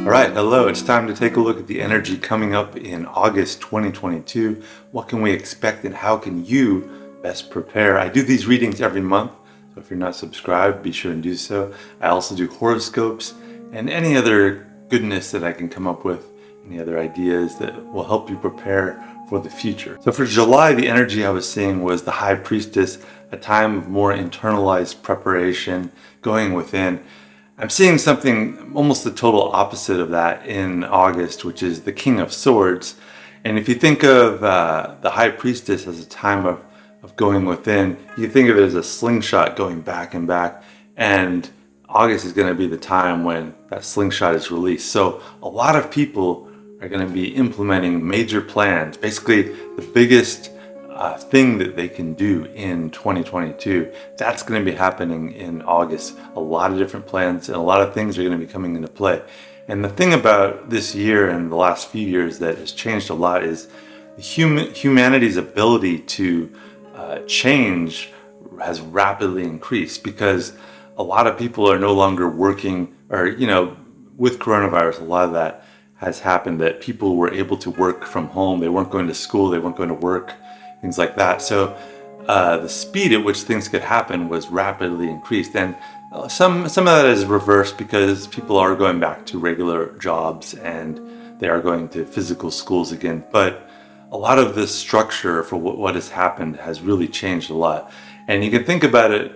All right, hello. It's time to take a look at the energy coming up in August 2022. What can we expect and how can you best prepare? I do these readings every month, so if you're not subscribed, be sure and do so. I also do horoscopes and any other goodness that I can come up with, any other ideas that will help you prepare for the future. So for July, the energy I was seeing was the High Priestess, a time of more internalized preparation, going within. I'm seeing something almost the total opposite of that in August, which is the King of Swords. And if you think of the High Priestess as a time of going within, you think of it as a slingshot going back and back. And August is going to be the time when that slingshot is released. So a lot of people are going to be implementing major plans, basically the biggest thing that they can do in 2022. That's going to be happening in August. A lot of different plans and a lot of things are going to be coming into play. And the thing about this year and the last few years that has changed a lot is humanity's ability to change has rapidly increased, because a lot of people are no longer working, or with coronavirus, a lot of that has happened, that people were able to work from home. They weren't going to school, they weren't going to work, things like that. So the speed at which things could happen was rapidly increased, and some of that is reversed because people are going back to regular jobs and they are going to physical schools again. But a lot of the structure for what has happened has really changed a lot. And you can think about it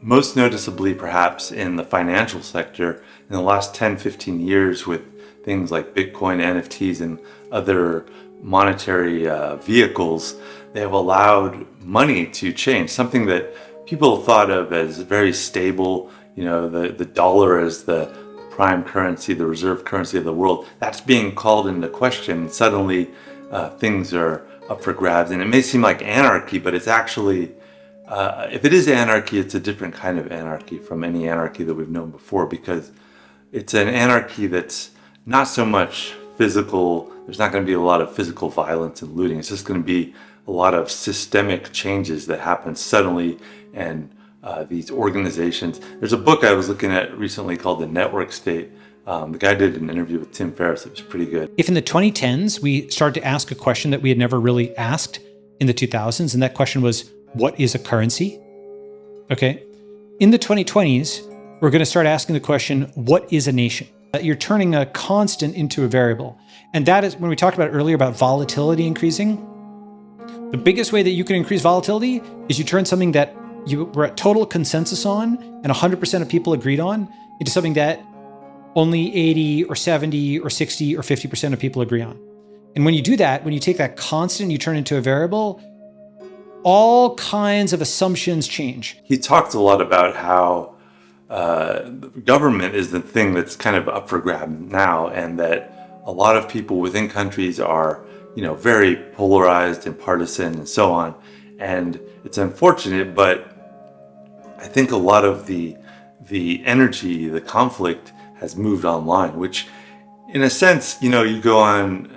most noticeably perhaps in the financial sector in the last 10-15 years, with things like Bitcoin, NFTs, and other monetary vehicles. They have allowed money to change, something that people thought of as very stable. The dollar as the prime currency, the reserve currency of the world. That's being called into question. Suddenly things are up for grabs, and it may seem like anarchy, but it's actually, if it is anarchy, it's a different kind of anarchy from any anarchy that we've known before, because it's an anarchy that's not so much physical. There's not going to be a lot of physical violence and looting. It's just going to be a lot of systemic changes that happen suddenly, and these organizations. There's a book I was looking at recently called The Network State. The guy did an interview with Tim Ferriss. It was pretty good. If in the 2010s, we started to ask a question that we had never really asked in the 2000s, and that question was, what is a currency? Okay. In the 2020s, we're going to start asking the question, what is a nation? You're turning a constant into a variable. And that is, when we talked about earlier about volatility increasing, the biggest way that you can increase volatility is you turn something that you were at total consensus on and 100% of people agreed on into something that only 80 or 70 or 60 or 50% of people agree on. And when you do that, when you take that constant, you turn it into a variable, all kinds of assumptions change. He talked a lot about how government is the thing that's kind of up for grab now, and that a lot of people within countries are, very polarized and partisan and so on. And it's unfortunate, but I think a lot of the energy, the conflict has moved online, which in a sense, you go on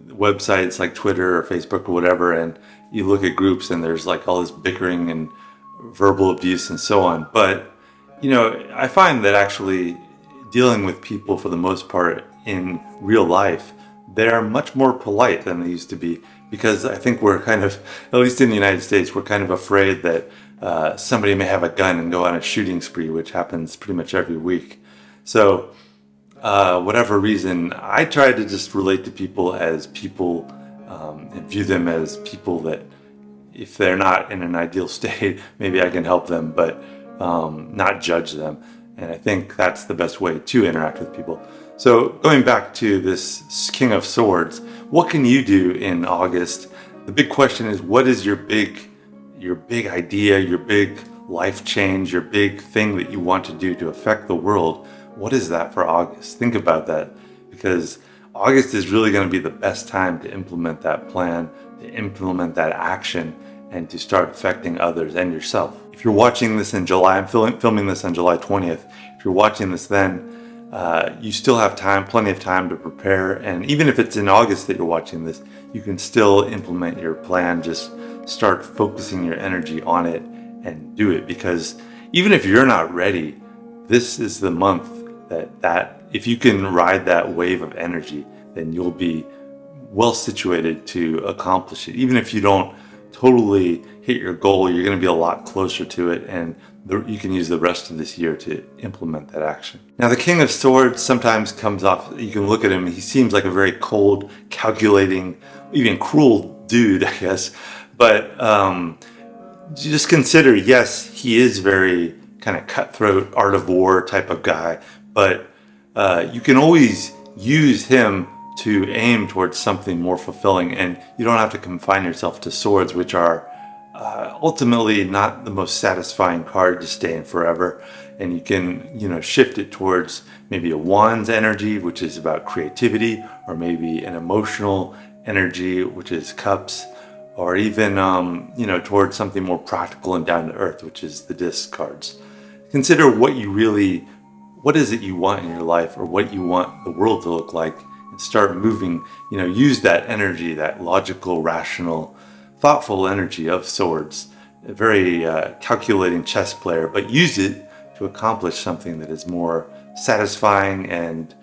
websites like Twitter or Facebook or whatever, and you look at groups and there's like all this bickering and verbal abuse and so on. But, I find that actually dealing with people for the most part in real life, they're much more polite than they used to be, because I think we're kind of, at least in the United States, we're kind of afraid that somebody may have a gun and go on a shooting spree, which happens pretty much every week. So whatever reason, I try to just relate to people as people and view them as people that, if they're not in an ideal state, maybe I can help them, but not judge them. And I think that's the best way to interact with people. So going back to this King of Swords, what can you do in August? The big question is, what is your big idea, your big life change, your big thing that you want to do to affect the world? What is that for August? Think about that, because August is really going to be the best time to implement that plan, to implement that action, and to start affecting others and yourself. If you're watching this in July, I'm filming this on July 20th. If you're watching this then, you still have time, plenty of time to prepare. And even if it's in August that you're watching this, you can still implement your plan. Just start focusing your energy on it and do it, because even if you're not ready, this is the month that if you can ride that wave of energy, then you'll be well situated to accomplish it. Even if you don't totally hit your goal, you're going to be a lot closer to it, and you can use the rest of this year to implement that action. Now, the King of Swords sometimes comes off, you can look at him, he seems like a very cold, calculating, even cruel dude, I guess. But just consider, yes, he is very kind of cutthroat, art of war type of guy, but you can always use him to aim towards something more fulfilling, and you don't have to confine yourself to swords, which are ultimately not the most satisfying card to stay in forever. And you can, shift it towards maybe a wand's energy, which is about creativity, or maybe an emotional energy, which is cups, or even, towards something more practical and down to earth, which is the disc cards. Consider what is it you want in your life, or what you want the world to look like, and start moving, use that energy, that logical, rational, thoughtful energy of swords, a very calculating chess player, but use it to accomplish something that is more satisfying and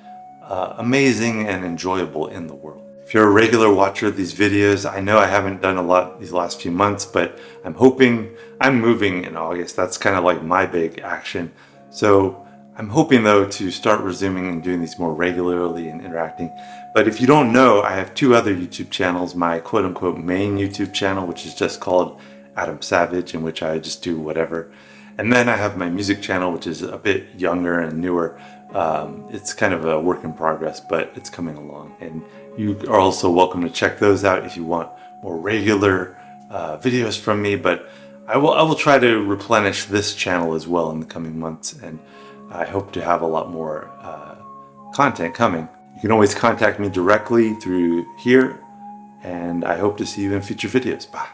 amazing and enjoyable in the world. If you're a regular watcher of these videos, I know I haven't done a lot these last few months, but I'm moving in August. That's kind of like my big action. So I'm hoping, though, to start resuming and doing these more regularly and interacting. But if you don't know, I have two other YouTube channels. My quote-unquote main YouTube channel, which is just called Adam Savage, in which I just do whatever. And then I have my music channel, which is a bit younger and newer. It's kind of a work in progress, but it's coming along. And you are also welcome to check those out if you want more regular videos from me. But I will try to replenish this channel as well in the coming months, and I hope to have a lot more content coming. You can always contact me directly through here, and I hope to see you in future videos. Bye.